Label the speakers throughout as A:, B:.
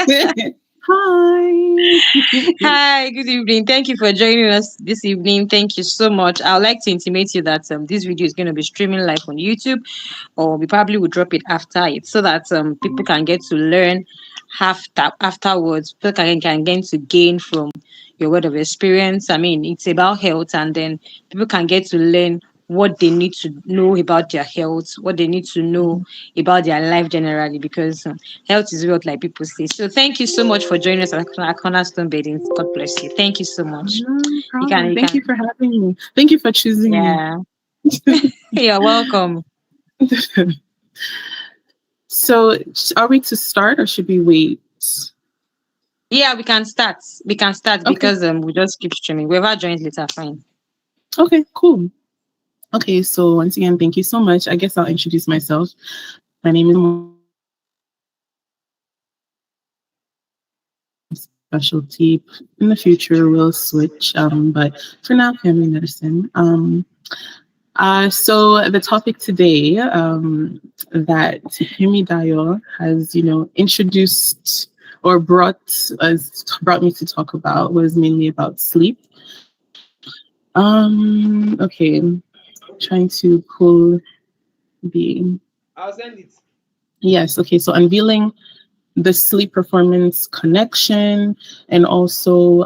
A: Hi.
B: Hi, good evening. Thank you for joining us this evening. Thank you so much. I would like to intimate you that this video is going to be streaming live on YouTube, or we probably will drop it after it so that people can get to learn afterwards. People can get to gain from your word of experience. I mean, it's about health, and then people can get to learn what they need to know about their health, what they need to know about their life generally, because health is wealth, like people say. So thank you so much for joining us at Cornerstone Beddings. God bless you. Thank you so much.
A: No problem.
B: You
A: Thank
B: can,
A: you for having me. Thank you for choosing me.
B: yeah. You're welcome.
A: So, are we to start or should we wait?
B: Yeah, we can start. We can start
A: Okay.
B: because we just keep streaming. Whoever joins later, fine.
A: Okay, cool. Okay, so once again, thank you so much. I guess I'll introduce myself. My name is specialty. In the future, we'll switch, but for now, family medicine. So the topic today that Himidayo has, introduced or brought me to talk about was mainly about sleep. Okay, trying to pull the
C: I'll send it.
A: yes. Okay, so unveiling the sleep performance connection and also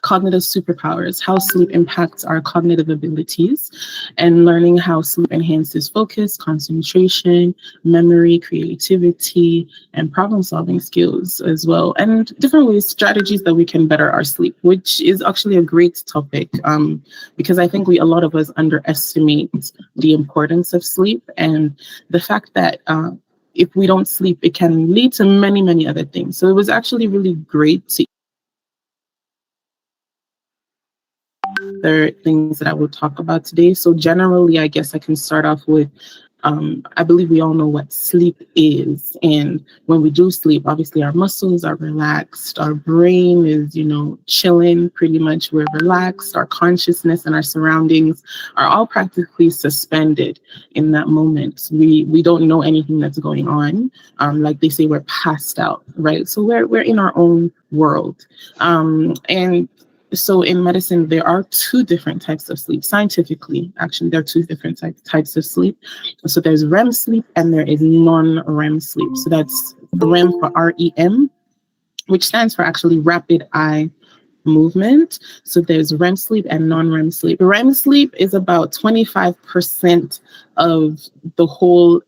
A: cognitive superpowers, how sleep impacts our cognitive abilities, and learning how sleep enhances focus, concentration, memory, creativity, and problem solving skills as well, and different ways, strategies that we can better our sleep, which is actually a great topic because I think a lot of us underestimate the importance of sleep and the fact that if we don't sleep, it can lead to many, many other things. So it was actually really great to other things that I will talk about today. So generally, I guess I can start off with I believe we all know what sleep is. And when we do sleep, obviously our muscles are relaxed, our brain is, chilling pretty much. We're relaxed, our consciousness and our surroundings are all practically suspended in that moment. We don't know anything that's going on. Like they say, we're passed out, right? So we're in our own world. And so in medicine, there are two different types of sleep. Scientifically, actually, there are two different types of sleep. So there's REM sleep and there is non-REM sleep. So that's REM for REM, which stands for actually rapid eye movement. So there's REM sleep and non-REM sleep. REM sleep is about 25% of the whole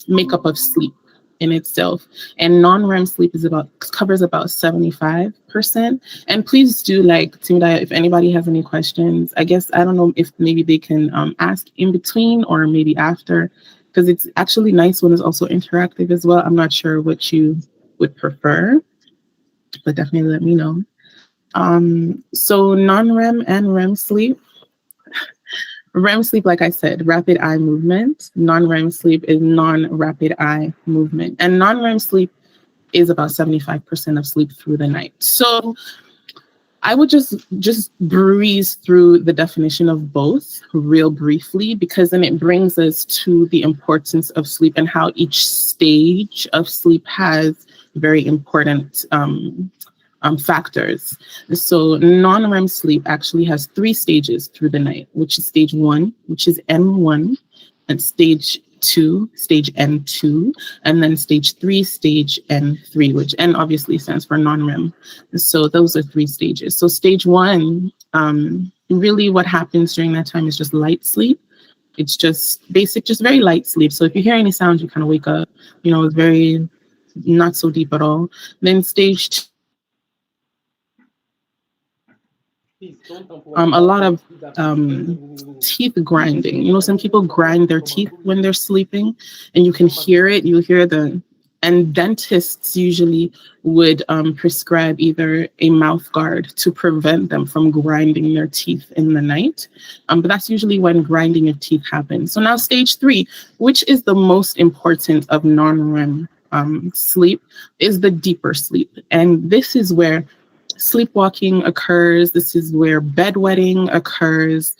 A: makeup of sleep in itself, and non-REM sleep covers about 75%. And please do, like, Timida, if anybody has any questions, I guess I don't know if maybe they can ask in between or maybe after, because it's actually nice when it's also interactive as well. I'm not sure what you would prefer, but definitely let me know. So non-REM and REM sleep. REM sleep, like I said, rapid eye movement. Non-REM sleep is non-rapid eye movement. And non-REM sleep is about 75% of sleep through the night. So I would just breeze through the definition of both real briefly, because then it brings us to the importance of sleep and how each stage of sleep has very important factors. So non-REM sleep actually has 3 stages through the night, which is stage 1, which is N1, and stage 2, stage N2, and then stage 3, stage N3, which N obviously stands for non-REM. So those are 3 stages. So stage 1, really what happens during that time is just light sleep. It's just basic, just very light sleep. So if you hear any sounds, you kind of wake up, it's very not so deep at all. Then stage 2,
C: Please don't tamper
A: a
C: with that.
A: lot of teeth grinding. Some people grind their teeth when they're sleeping, and you can hear it. You hear and dentists usually would prescribe either a mouth guard to prevent them from grinding their teeth in the night. But that's usually when grinding of teeth happens. So now stage 3, which is the most important of non-REM sleep, is the deeper sleep. And this is where sleepwalking occurs. This is where bedwetting occurs.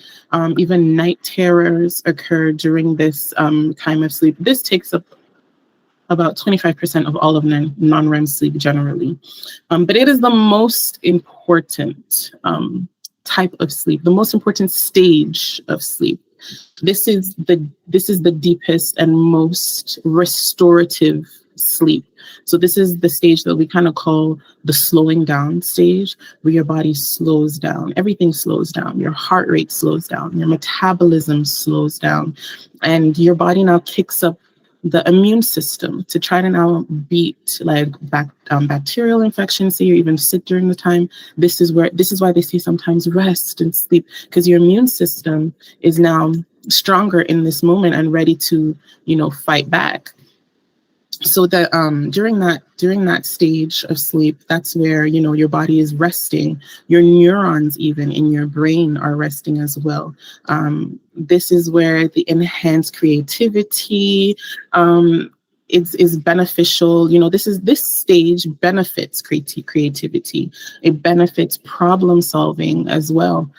A: Even night terrors occur during this time of sleep. This takes up about 25% of all of non-REM sleep generally. But it is the most important type of sleep, the most important stage of sleep. This is the deepest and most restorative sleep. So this is the stage that we kind of call the slowing down stage, where your body slows down, everything slows down, your heart rate slows down, your metabolism slows down, and your body now kicks up the immune system to try to now beat like bacterial infections, say, or even sick during the time. This is why they say sometimes rest and sleep, because your immune system is now stronger in this moment and ready to, fight back. So that during that stage of sleep, that's where your body is resting. Your neurons, even in your brain, are resting as well. This is where the enhanced creativity is beneficial. This stage benefits creativity. It benefits problem solving as well.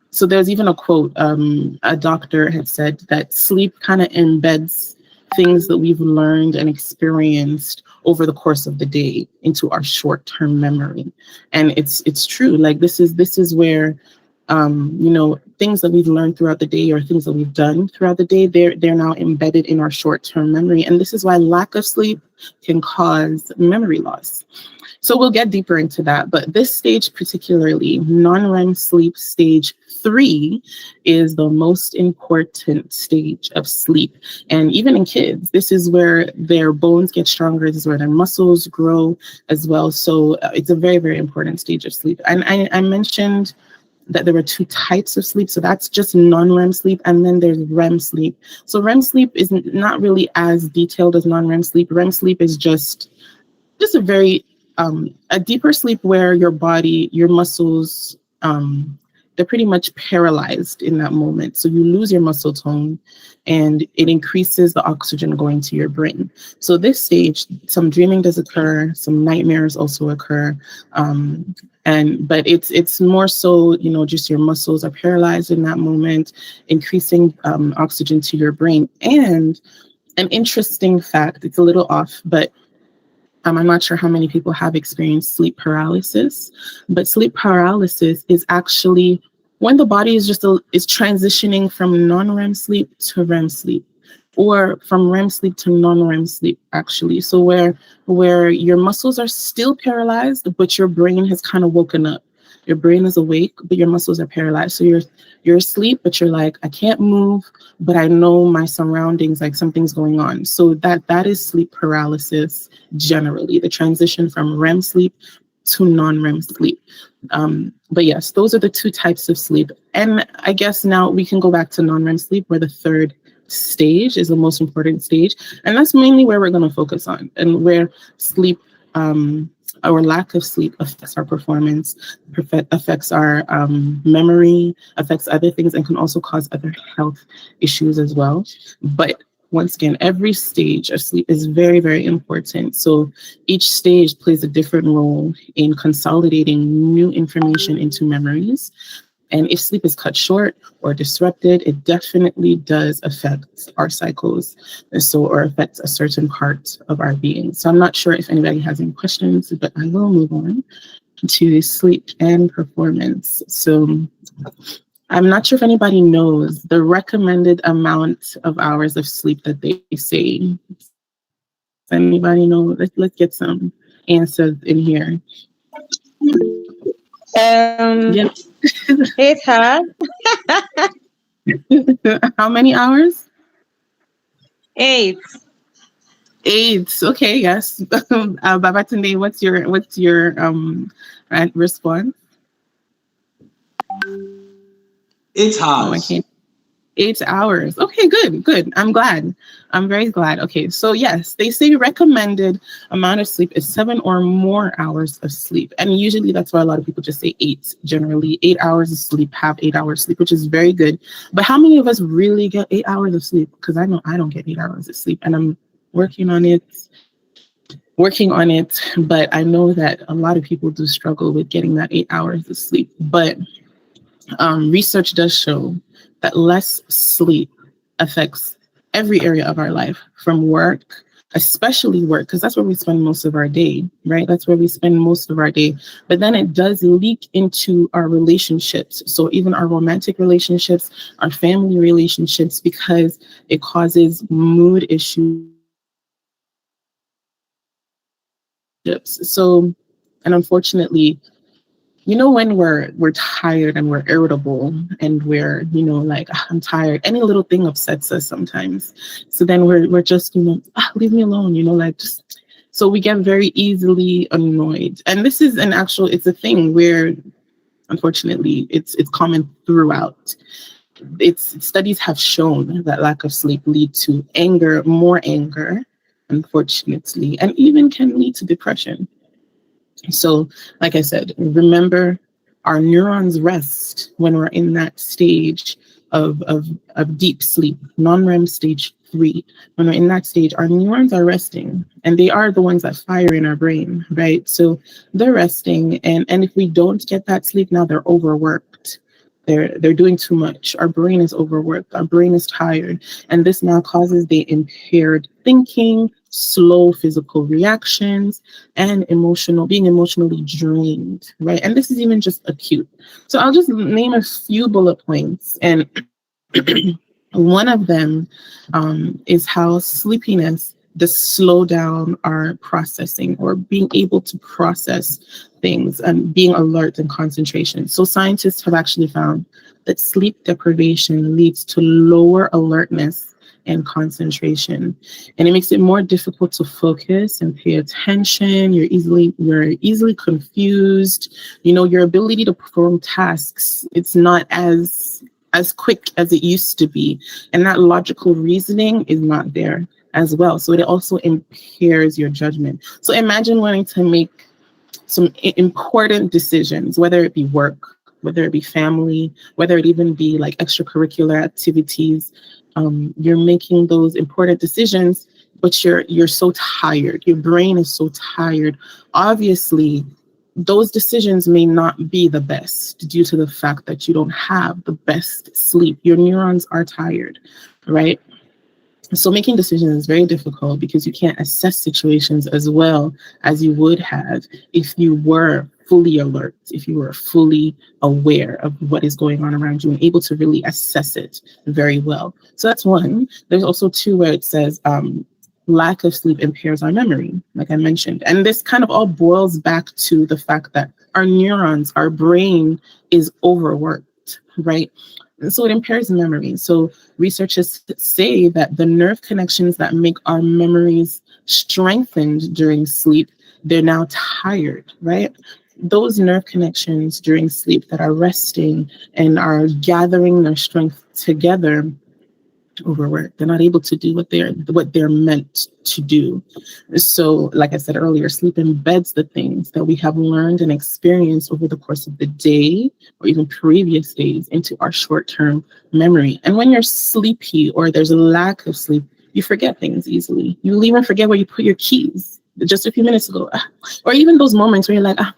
A: So there's even a quote. A doctor had said that sleep kind of embeds things that we've learned and experienced over the course of the day into our short-term memory. And it's true. Like this is where things that we've learned throughout the day or things that we've done throughout the day, they're now embedded in our short-term memory. And this is why lack of sleep can cause memory loss. So we'll get deeper into that. But this stage particularly, non-REM sleep stage 3, is the most important stage of sleep. And even in kids, this is where their bones get stronger. This is where their muscles grow as well. So it's a very, very important stage of sleep. And I mentioned that there were 2 types of sleep. So that's just non-REM sleep. And then there's REM sleep. So REM sleep is not really as detailed as non-REM sleep. REM sleep is just a very a deeper sleep where your body, your muscles, they're pretty much paralyzed in that moment. So you lose your muscle tone and it increases the oxygen going to your brain. So this stage, some dreaming does occur, some nightmares also occur. But it's more so, just your muscles are paralyzed in that moment, increasing oxygen to your brain. And an interesting fact, it's a little off, but I'm not sure how many people have experienced sleep paralysis, but sleep paralysis is actually when the body is is transitioning from non-REM sleep to REM sleep, or from REM sleep to non-REM sleep, actually. So where your muscles are still paralyzed, but your brain has kind of woken up. Your brain is awake, but your muscles are paralyzed. So you're asleep, but you're like, I can't move, but I know my surroundings, like something's going on. So that is sleep paralysis generally, the transition from REM sleep to non-REM sleep. But yes, those are the 2 types of sleep. And I guess now we can go back to non-REM sleep, where the 3rd stage is the most important stage. And that's mainly where we're going to focus on, and where sleep or lack of sleep affects our performance, affects our memory, affects other things, and can also cause other health issues as well. But once again, every stage of sleep is very, very important. So each stage plays a different role in consolidating new information into memories. And if sleep is cut short or disrupted, it definitely does affect our cycles, or affects a certain part of our being. So I'm not sure if anybody has any questions, but I will move on to sleep and performance. So I'm not sure if anybody knows the recommended amount of hours of sleep that they say. Does anybody know? Let's get some answers in here. Yep.
B: 8 hours.
A: How many hours?
B: 8.
A: 8. Okay, yes. Babatunde, what's your response?
D: 8 hours.
A: Oh, I can't. 8 hours. Okay, good. I'm glad. I'm very glad. Okay, so yes, they say recommended amount of sleep is 7 or more hours of sleep. And usually that's why a lot of people just say 8. Generally, 8 hours of sleep, have 8 hours of sleep, which is very good. But how many of us really get 8 hours of sleep? Because I know I don't get 8 hours of sleep, and I'm working on it. But I know that a lot of people do struggle with getting that 8 hours of sleep. But research does show that less sleep affects every area of our life, from work especially work, because that's where we spend most of our day, right? That's where we spend most of our day. But then it does leak into our relationships. So even our romantic relationships, our family relationships, because it causes mood issues. So, and unfortunately, when we're tired and we're irritable and we're, like, I'm tired, any little thing upsets us sometimes. So then we're just, leave me alone, like, just, so we get very easily annoyed. And this is it's a thing where, unfortunately, it's common throughout. Studies have shown that lack of sleep lead to more anger, unfortunately, and even can lead to depression. So, like I said, remember, our neurons rest when we're in that stage of deep sleep, non-REM stage 3. When we're in that stage, our neurons are resting, and they are the ones that fire in our brain, right? So they're resting, and if we don't get that sleep, now they're overworked. They're doing too much. Our brain is overworked. Our brain is tired. And this now causes the impaired thinking, slow physical reactions, and being emotionally drained, right? And this is even just acute. So I'll just name a few bullet points. And one of them is how sleepiness does slow down our processing, or being able to process things, and being alert and concentration. So scientists have actually found that sleep deprivation leads to lower alertness and concentration, and it makes it more difficult to focus and pay attention. You're easily confused. Your ability to perform tasks, it's not as quick as it used to be, and that logical reasoning is not there as well. So it also impairs your judgment. So imagine wanting to make some important decisions, whether it be work, whether it be family, whether it even be like extracurricular activities. You're making those important decisions, but you're so tired. Your brain is so tired. Obviously, those decisions may not be the best due to the fact that you don't have the best sleep. Your neurons are tired, right? So making decisions is very difficult because you can't assess situations as well as you would have if you were fully alert, if you were fully aware of what is going on around you and able to really assess it very well. So that's one. There's also two where it says lack of sleep impairs our memory, like I mentioned. And this kind of all boils back to the fact that our neurons, our brain is overworked, right? And so it impairs memory. So researchers say that the nerve connections that make our memories strengthened during sleep, they're now tired, right? Those nerve connections during sleep that are resting and are gathering their strength together, overworked. They're not able to do what they're meant to do. So, like I said earlier, sleep embeds the things that we have learned and experienced over the course of the day or even previous days into our short-term memory. And when you're sleepy or there's a lack of sleep, you forget things easily. You'll even forget where you put your keys just a few minutes ago. Or even those moments where you're like, I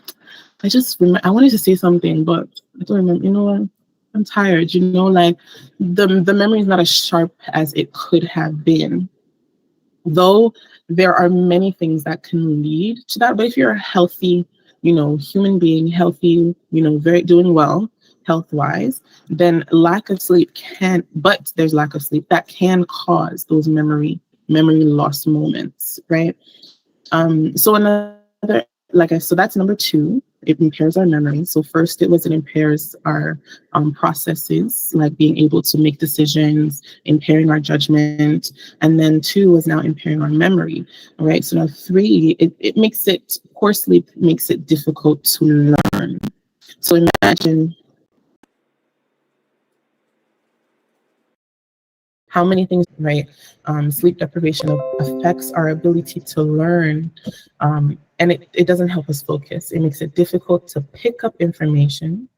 A: wanted to say something, but I don't remember. You know what? I'm tired, like the memory is not as sharp as it could have been. Though there are many things that can lead to that. But if you're a healthy, human being, healthy, very doing well health-wise, then there's lack of sleep that can cause those memory loss moments, right? So so that's number two. It impairs our memory. So first, it impairs our processes, like being able to make decisions, impairing our judgment. And then two was now impairing our memory. All right. So now three, poor sleep makes it difficult to learn. So imagine how many things, right? Sleep deprivation affects our ability to learn, and it doesn't help us focus. It makes it difficult to pick up information,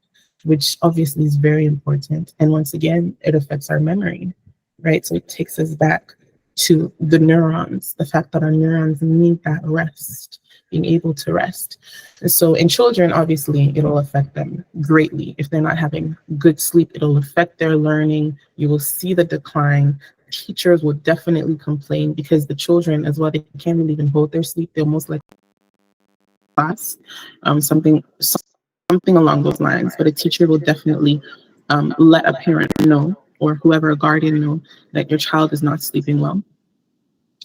A: which obviously is very important. And once again, it affects our memory, right? So it takes us back to the neurons, the fact that our neurons need that rest, being able to rest. So in children, obviously, it'll affect them greatly. If they're not having good sleep, it'll affect their learning. You will see the decline. teachers will definitely complain because the children as well, they can't really even hold their sleep. They'll most likely class, something along those lines. But a teacher will definitely let a parent know or whoever, a guardian know that your child is not sleeping well.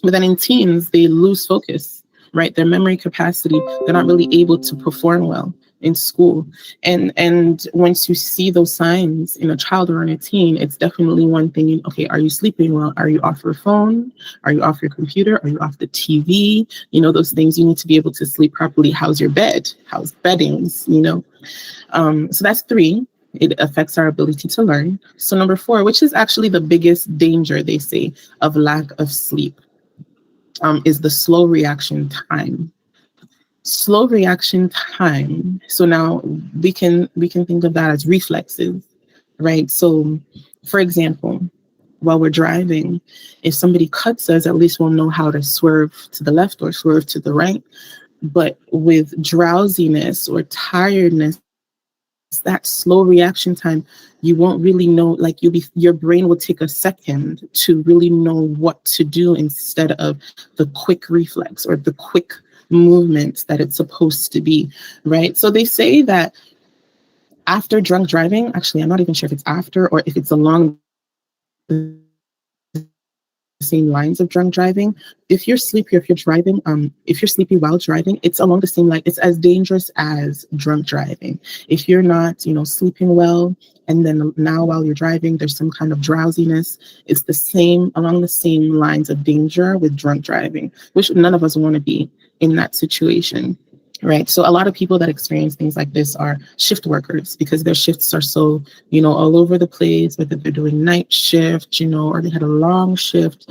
A: But then in teens, they lose focus, right? Their memory capacity, they're not really able to perform well in school. And once you see those signs in a child or in a teen, it's definitely one thing. Okay, are you sleeping well? Are you off your phone? Are you off your computer? Are you off the TV? You know, those things. You need to be able to sleep properly. How's your bed? How's beddings? You know, so that's 3. It affects our ability to learn. So number 4, which is actually the biggest danger, they say, of lack of sleep, is the slow reaction time. Slow reaction time. So now we can think of that as reflexes, right? So, for example, while we're driving, if somebody cuts us, at least we'll know how to swerve to the left or swerve to the right. But with drowsiness or tiredness, that slow reaction time, you won't really know, like your brain will take a second to really know what to do instead of the quick reflex or the quick movements that it's supposed to be, right? So they say that after drunk driving, actually, I'm not even sure if it's after or if it's along the same lines of drunk driving. If you're sleepy, or if you're driving, if you're sleepy while driving, it's along the same line. It's as dangerous as drunk driving. If you're not, sleeping well, and then now while you're driving, there's some kind of drowsiness, it's along the same lines of danger with drunk driving, which none of us want to be in that situation. Right. So a lot of people that experience things like this are shift workers because their shifts are so, all over the place, whether they're doing night shift, or they had a long shift,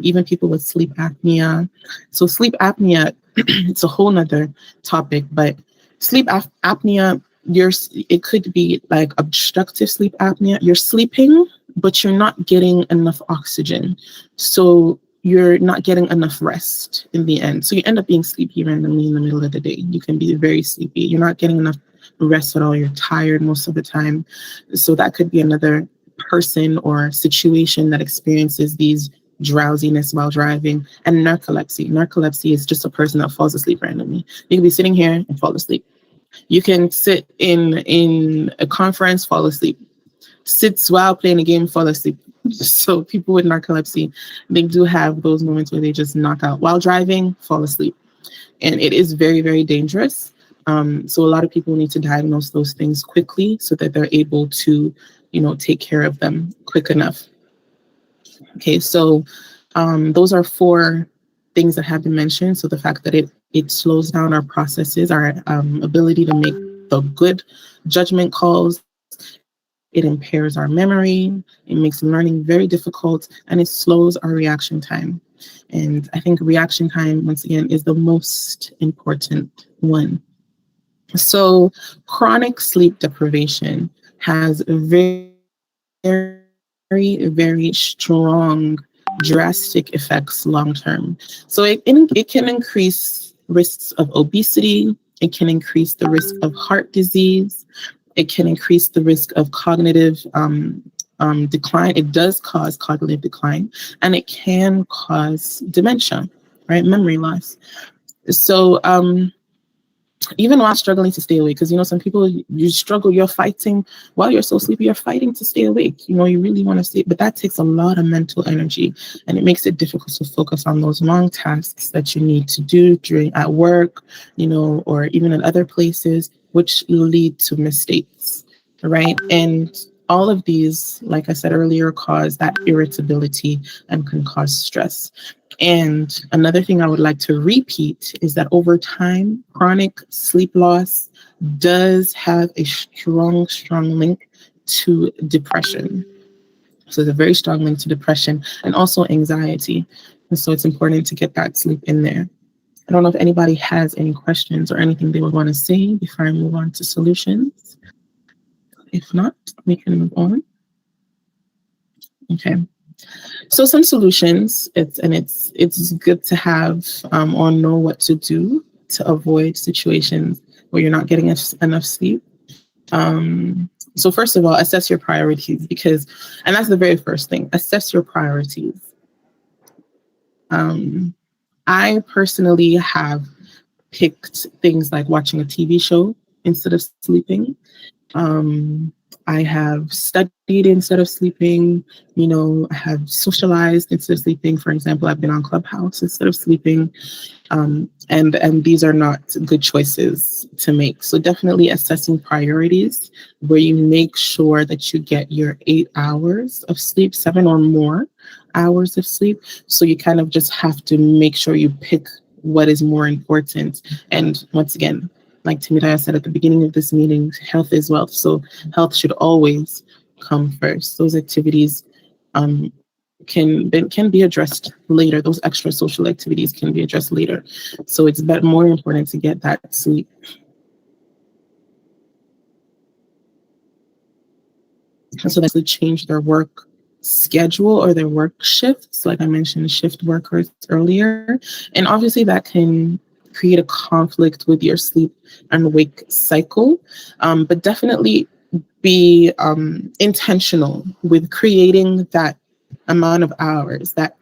A: even people with sleep apnea. So sleep apnea, it's a whole nother topic, but sleep apnea, it could be like obstructive sleep apnea. You're sleeping, but you're not getting enough oxygen. So you're not getting enough rest in the end. So you end up being sleepy randomly in the middle of the day. You can be very sleepy. You're not getting enough rest at all. You're tired most of the time. So that could be another person or situation that experiences these drowsiness while driving. And narcolepsy. Narcolepsy is just a person that falls asleep randomly. You can be sitting here and fall asleep. You can sit in a conference, fall asleep. Sits while playing a game, fall asleep. So people with narcolepsy, they do have those moments where they just knock out while driving, fall asleep. And it is very, very dangerous. So a lot of people need to diagnose those things quickly so that they're able to, take care of them quick enough. Okay, so those are 4 things that have been mentioned. So the fact that it slows down our processes, our ability to make the good judgment calls. It impairs our memory, it makes learning very difficult, and it slows our reaction time. And I think reaction time, once again, is the most important one. So chronic sleep deprivation has very, very strong, drastic effects long term. So it can increase risks of obesity, it can increase the risk of heart disease, it can increase the risk of cognitive decline. It does cause cognitive decline, and it can cause dementia, right? Memory loss. So even while struggling to stay awake, because some people, you struggle, you're fighting while you're so sleepy, you're fighting to stay awake. You really want to stay, but that takes a lot of mental energy, and it makes it difficult to focus on those long tasks that you need to do at work, or even in other places, which lead to mistakes, right? And all of these, like I said earlier, cause that irritability and can cause stress. And another thing I would like to repeat is that over time, chronic sleep loss does have a strong, strong link to depression. So there's a very strong link to depression and also anxiety. And so it's important to get that sleep in there. I don't know if anybody has any questions or anything they would want to say before I move on to solutions. If not, we can move on. Okay. So some solutions, it's good to have or know what to do to avoid situations where you're not getting enough sleep. So first of all, assess your priorities and that's the very first thing, assess your priorities. I personally have picked things like watching a TV show instead of sleeping. I have studied instead of sleeping. I have socialized instead of sleeping. For example, I've been on Clubhouse instead of sleeping. And these are not good choices to make. So definitely assessing priorities where you make sure that you get your 8 hours of sleep, 7 or more hours of sleep. So you kind of just have to make sure you pick what is more important. And once again, like Timothy said at the beginning of this meeting, health is wealth. So health should always come first. Those activities can be addressed later. Those extra social activities can be addressed later. So it's more important to get that sleep. So that's to change their work schedule or their work shifts, like I mentioned, shift workers earlier. And obviously that can create a conflict with your sleep and wake cycle, but definitely be intentional with creating that amount of hours that,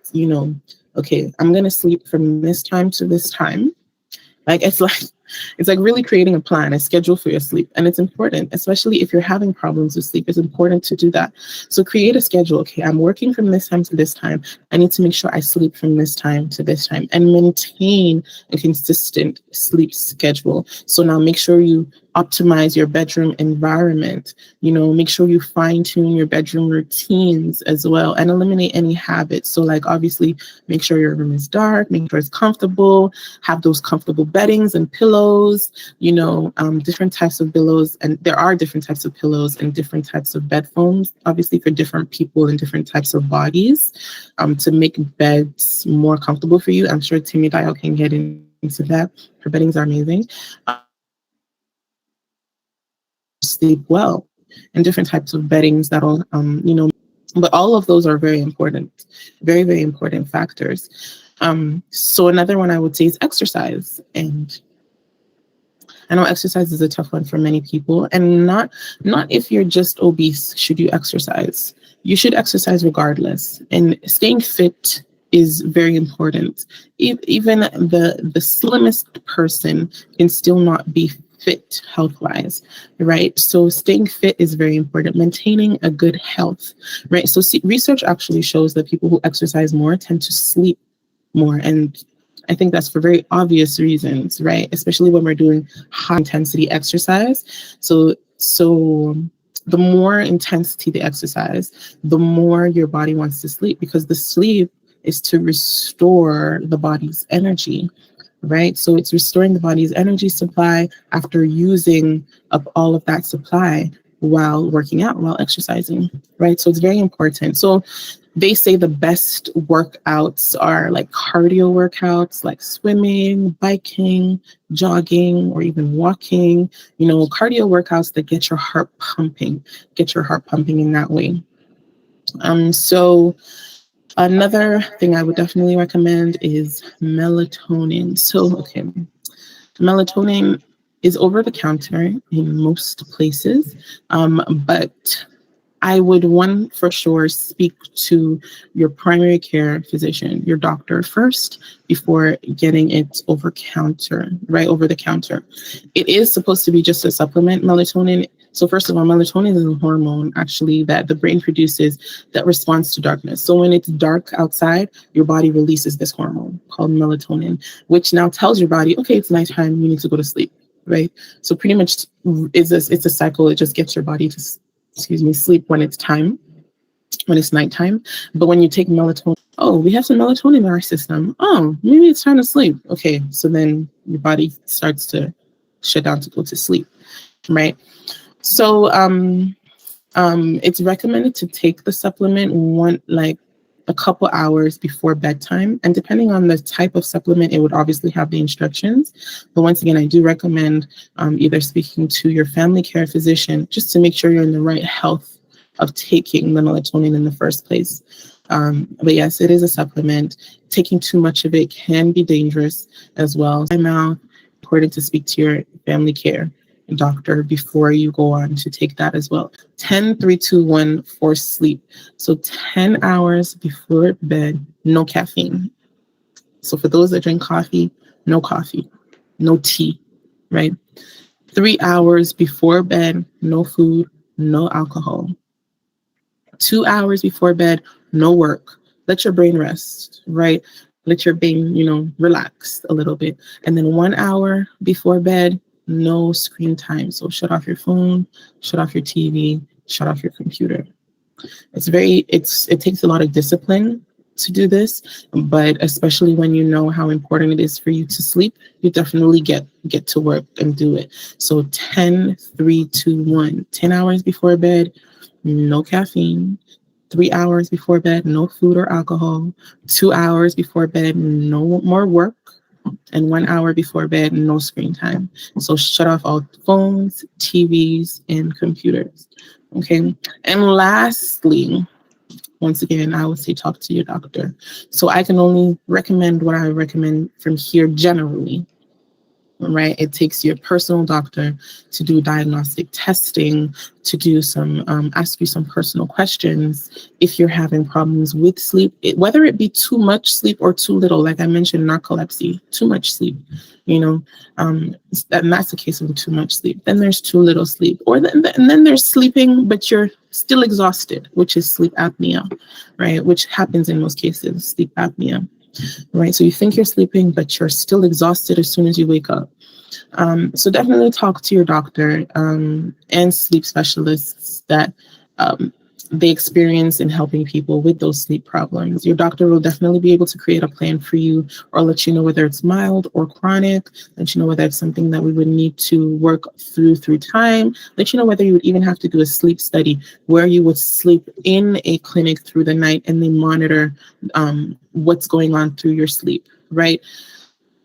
A: okay, I'm going to sleep from this time to this time. It's like really creating a plan, a schedule for your sleep. And it's important, especially if you're having problems with sleep, it's important to do that. So create a schedule. Okay, I'm working from this time to this time. I need to make sure I sleep from this time to this time and maintain a consistent sleep schedule. So now make sure you optimize your bedroom environment, make sure you fine tune your bedroom routines as well and eliminate any habits. So like obviously make sure your room is dark, make sure it's comfortable, have those comfortable beddings and pillows, different types of pillows. And there are different types of pillows and different types of bed foams, obviously for different people and different types of bodies, to make beds more comfortable for you. I'm sure Timmy Dial can get into that. Her beddings are amazing. Sleep well, and different types of beddings that'll, but all of those are very important, very, very important factors. So another one I would say is exercise. And I know exercise is a tough one for many people, and not if you're just obese should you exercise. You should exercise regardless, and staying fit is very important. Even the slimmest person can still not be fit health-wise, right? So staying fit is very important, maintaining a good health, right? So research actually shows that people who exercise more tend to sleep more. And I think that's for very obvious reasons, right? Especially when we're doing high intensity exercise. So the more intensity the exercise, the more your body wants to sleep, because the sleep is to restore the body's energy, right? So it's restoring the body's energy supply after using up all of that supply while working out, while exercising, right? So it's very important. So they say the best workouts are like cardio workouts, like swimming, biking, jogging, or even walking, cardio workouts that get your heart pumping in that way. So another thing I would definitely recommend is melatonin. So, okay, melatonin is over the counter in most places, but I would for sure speak to your primary care physician, your doctor first, before getting it over the counter. It is supposed to be just a supplement, melatonin. So first of all, melatonin is a hormone actually that the brain produces that responds to darkness. So when it's dark outside, your body releases this hormone called melatonin, which now tells your body, okay, it's nighttime, you need to go to sleep, right? So pretty much it's a cycle. It just gets your body to sleep when it's nighttime. But when you take melatonin, oh, we have some melatonin in our system. Oh, maybe it's time to sleep. Okay, so then your body starts to shut down to go to sleep, right? So it's recommended to take the supplement a couple hours before bedtime. And depending on the type of supplement, it would obviously have the instructions. But once again, I do recommend either speaking to your family care physician just to make sure you're in the right health of taking the melatonin in the first place. But yes, it is a supplement. Taking too much of it can be dangerous as well. Time out, important to speak to your family care doctor before you go on to take that as well. 10, 3, 2, 1 for sleep. So 10 hours before bed, no caffeine. So for those that drink coffee, no tea, right? 3 hours before bed, no food, no alcohol. 2 hours before bed, no work. Let your brain rest, right? Let your brain, relax a little bit. And then 1 hour before bed, no screen time. So shut off your phone, shut off your TV, shut off your computer. It takes a lot of discipline to do this, but especially when you know how important it is for you to sleep, you definitely get to work and do it. So 10, 3, 2, 1, 10 hours before bed, no caffeine. 3 hours before bed, no food or alcohol. 2 hours before bed, no more work. And 1 hour before bed, no screen time. So shut off all phones, TVs, and computers. Okay. And lastly, once again, I would say talk to your doctor. So I can only recommend what I recommend from here generally, right? It takes your personal doctor to do diagnostic testing, to do ask you some personal questions if you're having problems with sleep, whether it be too much sleep or too little. Like I mentioned, narcolepsy, too much sleep, and that's the case with too much sleep. Then there's too little sleep, and then there's sleeping, but you're still exhausted, which is sleep apnea, right? Which happens in most cases, sleep apnea. Right. So you think you're sleeping, but you're still exhausted as soon as you wake up. So definitely talk to your doctor and sleep specialists that they experience in helping people with those sleep problems. Your doctor will definitely be able to create a plan for you or let you know whether it's mild or chronic, let you know whether it's something that we would need to work through time, let you know whether you would even have to do a sleep study where you would sleep in a clinic through the night and they monitor what's going on through your sleep, right?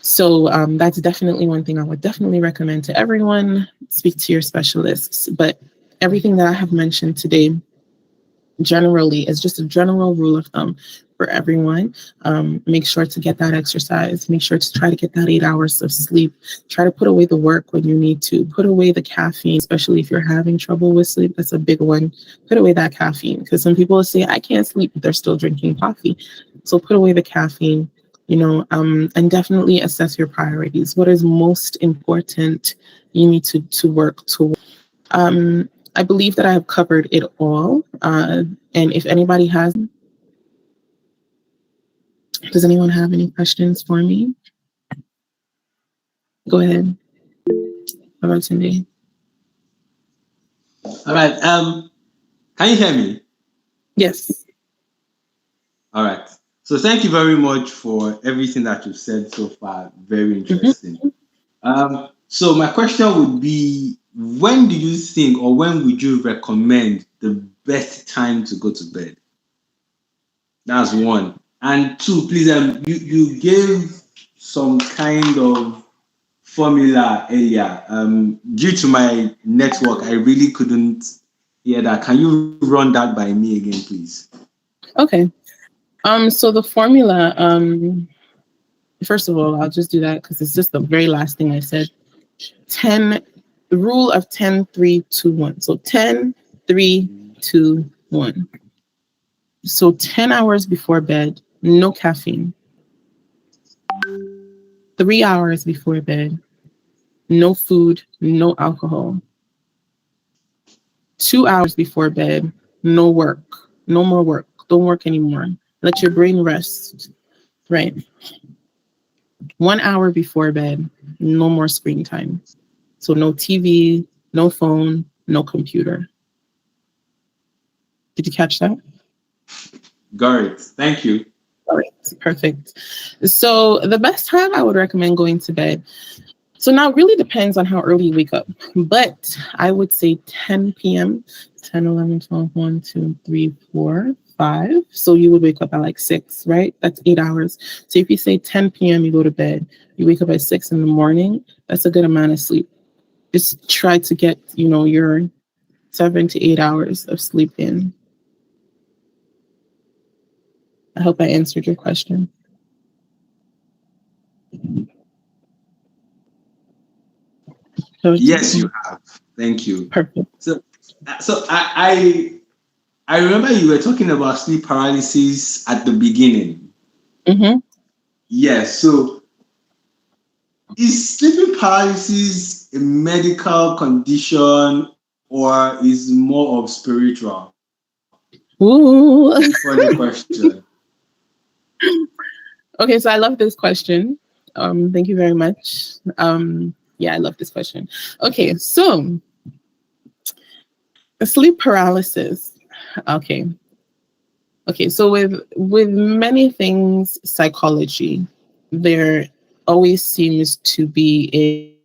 A: So that's definitely one thing I would definitely recommend to everyone. Speak to your specialists. But everything that I have mentioned today generally is just a general rule of thumb for everyone. Make sure to get that exercise. Make sure to try to get that 8 hours of sleep. Try to put away the work when you need to. Put away the caffeine, especially if you're having trouble with sleep. That's a big one. Put away that caffeine, because some people say, I can't sleep, but they're still drinking coffee. So put away the caffeine, and definitely assess your priorities. What is most important you need to work toward. I believe that I have covered it all. And if anybody does anyone have any questions for me? Go ahead. How about Cindy?
D: All right. Can you hear me?
A: Yes.
D: All right. So thank you very much for everything that you've said so far. Very interesting. So my question would be, when do you think, or when would you recommend the best time to go to bed? That's one. And two, please, you gave some kind of formula earlier. Due to my network, I really couldn't hear that. Can you run that by me again, please?
A: Okay. So the formula, first of all, I'll just do that because it's just the very last thing I said. The rule of 10, 3, 2, 1. So 10, 3, 2, 1. So 10 hours before bed, no caffeine. 3 hours before bed, no food, no alcohol. 2 hours before bed, no work, no more work. Don't work anymore. Let your brain rest. Right. 1 hour before bed, no more screen time. So no TV, no phone, no computer. Did you catch that?
D: Got it. Thank you.
A: All right, perfect. So the best time I would recommend going to bed. So now it really depends on how early you wake up, but I would say 10 p.m., 10, 11, 12, 1, 2, 3, 4, 5. So you would wake up at like 6, right? That's 8 hours. So if you say 10 p.m., you go to bed, you wake up at 6 in the morning, that's a good amount of sleep. Just try to get, your 7 to 8 hours of sleep in. I hope I answered your question.
D: Yes, you have. Thank you.
A: Perfect.
D: So I remember you were talking about sleep paralysis at the beginning.
A: Mm-hmm.
D: Yes. So is sleeping paralysis a medical condition or is more of spiritual?
A: Ooh.
D: Funny question.
A: Okay, so I love this question. Thank you very much. Yeah, I love this question. Okay, so sleep paralysis. Okay. Okay, so with many things psychology, there always seems to be a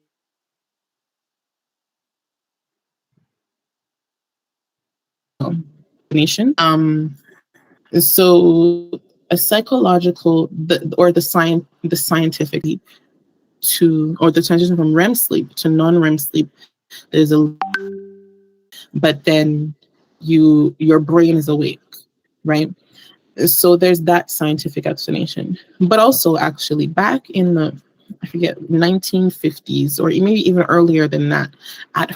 A: nation. So a psychological the scientific to or the transition from REM sleep to non-REM sleep, there's a but then your brain is awake, right? So there's that scientific explanation. But also actually back in the I forget 1950s or maybe even earlier than that, at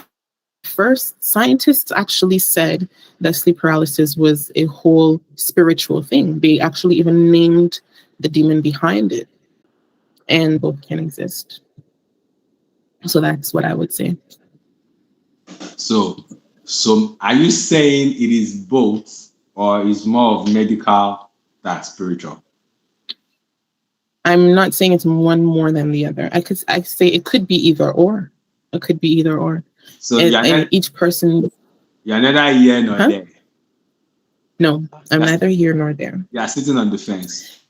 A: first scientists actually said that sleep paralysis was a whole spiritual thing. They actually even named the demon behind it, and both can exist. So that's what I would say.
D: So are you saying it is both or is more of medical than spiritual?
A: I'm not saying it's one more than the other. I say it could be either or. It could be either or.
D: So
A: And each person.
D: you're neither here nor there.
A: No, I'm neither here nor there.
D: You are sitting on the fence.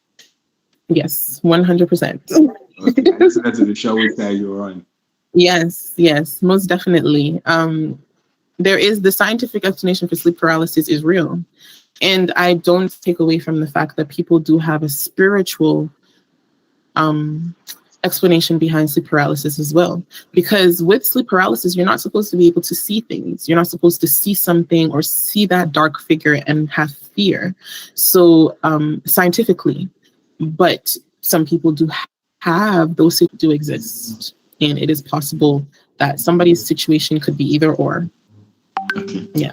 A: Yes, 100%.
D: Okay, I just wanted to be sure which side you're on.
A: Yes, most definitely. There is the scientific explanation for sleep paralysis is real. And I don't take away from the fact that people do have a spiritual explanation behind sleep paralysis as well. Because with sleep paralysis, you're not supposed to be able to see things. You're not supposed to see something or see that dark figure and have fear. So scientifically, but some people do have those who do exist. And it is possible that somebody's situation could be either or.
D: Okay.
A: Yeah.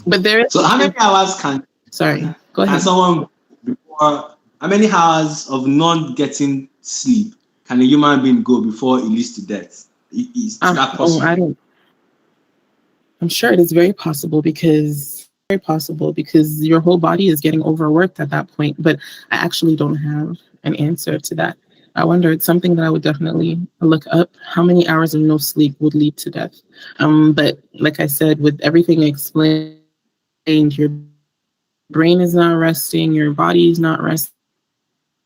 A: But there is.
D: So how many hours can
A: go ahead.
D: Someone before how many hours of not getting sleep can a human being go before it leads to death? Is that possible?
A: I'm sure it is very possible because your whole body is getting overworked at that point. But I actually don't have an answer to that. I wonder, it's something that I would definitely look up. How many hours of no sleep would lead to death? But like I said, with everything explained, your brain is not resting, your body is not resting,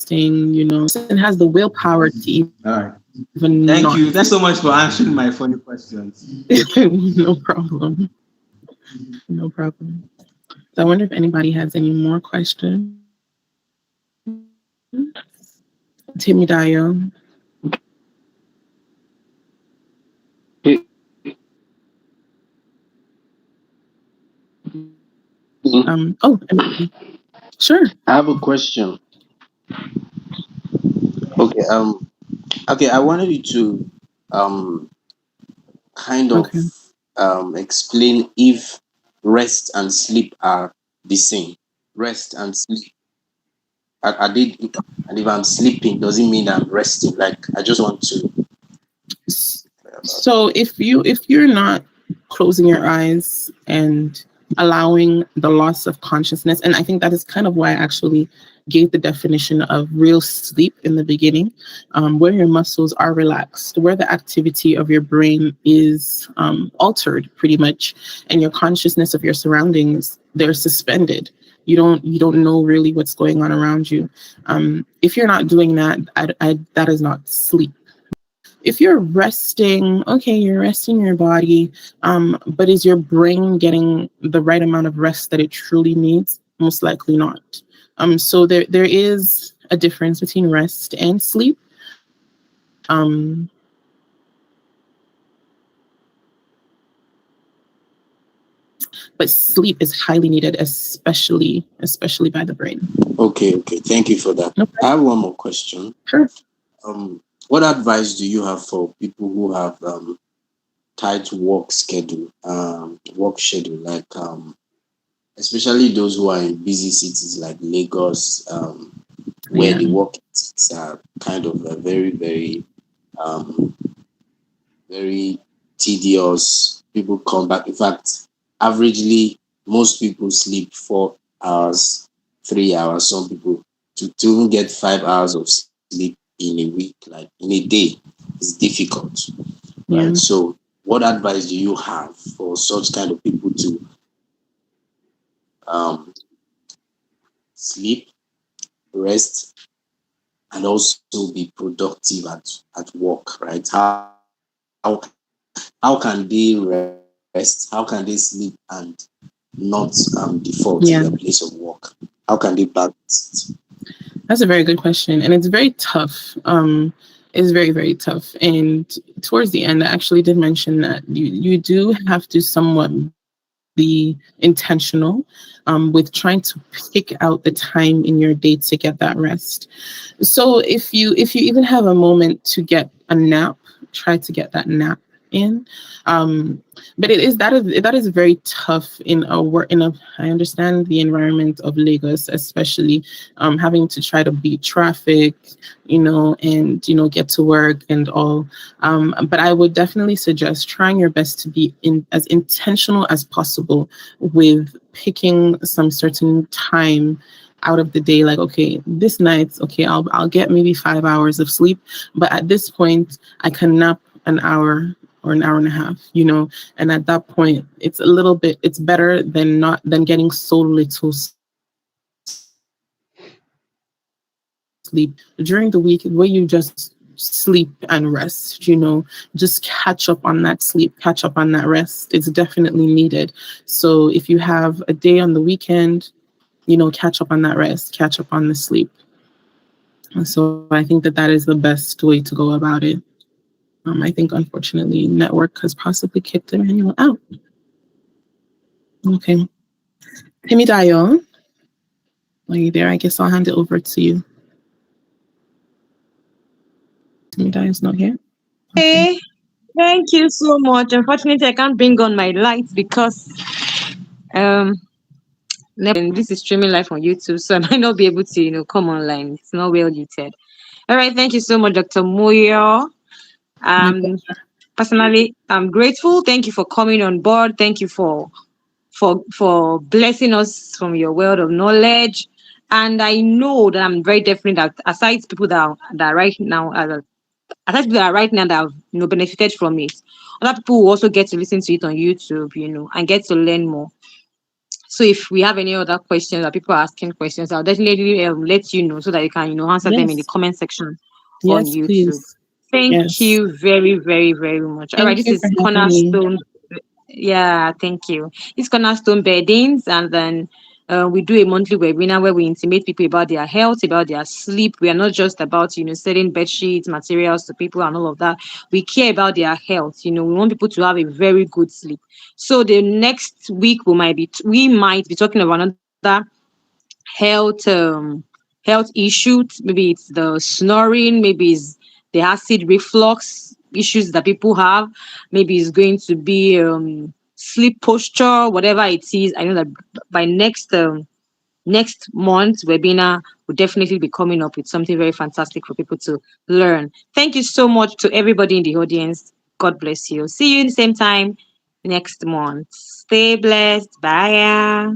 A: and has the willpower to even.
D: Thank you. Thanks so much for answering my funny questions.
A: No problem. No problem. So I wonder if anybody has any more questions. Timmy Dio. Sure.
E: I have a question. Okay. Okay. I wanted you to kind of explain if rest and sleep are the same. Rest and sleep are they? And if I'm sleeping, does it mean I'm resting? Like I just want to.
A: So if you're not closing your eyes and allowing the loss of consciousness, and I think that is kind of why I actually gave the definition of real sleep in the beginning, where your muscles are relaxed, where the activity of your brain is altered pretty much, and your consciousness of your surroundings, they're suspended. You don't know really what's going on around you. If you're not doing that, that is not sleep. If you're resting, okay, you're resting your body, but is your brain getting the right amount of rest that it truly needs? Most likely not. So there is a difference between rest and sleep. But sleep is highly needed, especially by the brain.
E: Okay. Thank you for that.
A: No
E: I have one more question.
A: Sure.
E: What advice do you have for people who have tight work schedule, like especially those who are in busy cities like Lagos, where
A: Yeah.
E: the work ethics are kind of um, very tedious. People come back. In fact, averagely, most people sleep 4 hours, 3 hours. Some people to even get 5 hours of sleep in a week, like in a day, is difficult, right?
A: Yeah.
E: So, what advice do you have for such kind of people to um, sleep, rest, and also be productive at work, right? How can they rest? How can they sleep and not default in their place of work?
A: Yeah.
E: How can they balance it?
A: That's a very good question, and it's very tough. It's very, very tough. And towards the end, I actually did mention that you do have to somewhat be intentional with trying to pick out the time in your day to get that rest. So if you even have a moment to get a nap, try to get that nap in. Um, but that is very tough in a work in a. I understand the environment of Lagos, especially having to try to beat traffic, and get to work and all. But I would definitely suggest trying your best to be as intentional as possible with picking some certain time out of the day, like, okay, this night, okay, I'll get maybe 5 hours of sleep, but at this point I can nap an hour or an hour and a half, and at that point it's better than getting so little sleep during the week where you just sleep and rest, just catch up on that sleep, catch up on that rest. It's definitely needed. So if you have a day on the weekend, catch up on that rest, catch up on the sleep. So I think that is the best way to go about it. I think unfortunately network has possibly kicked Emmanuel out. Okay. Timidayo, are you there? I guess I'll hand it over to you. Timidayo's not here. Okay.
B: Hey, thank you so much. Unfortunately, I can't bring on my lights because um this is streaming live on YouTube, so I might not be able to, come online. It's not well muted. All right, thank you so much, Dr. Moyo.
A: My
B: Um,
A: pleasure.
B: Personally, I'm grateful. Thank you for coming on board. Thank you for blessing us from your world of knowledge. And I know that I'm very definite that aside people that right now aside people that are right now that have benefited from it, other people will also get to listen to it on YouTube, and get to learn more. So if we have any other questions or people are asking questions, I'll definitely let you know so that you can, answer them in the
A: Yes.
B: comment section on
A: Yes,
B: YouTube.
A: please.
B: Thank
A: Yes.
B: you very, very, very much. All right,
A: Thank
B: this
A: you for
B: is
A: having me.
B: Cornerstone. Yeah, thank you. It's Cornerstone Beddings, and then we do a monthly webinar where we intimate people about their health, about their sleep. We are not just about selling bed sheets, materials to people, and all of that. We care about their health. We want people to have a very good sleep. So the next week we might be talking about another health health issue. Maybe it's the snoring, maybe it's the acid reflux issues that people have, maybe it's going to be sleep posture, whatever it is. I know that by next month webinar will definitely be coming up with something very fantastic for people to learn. Thank you so much to everybody in the audience. God bless you. See you in the same time next month. Stay blessed. Bye.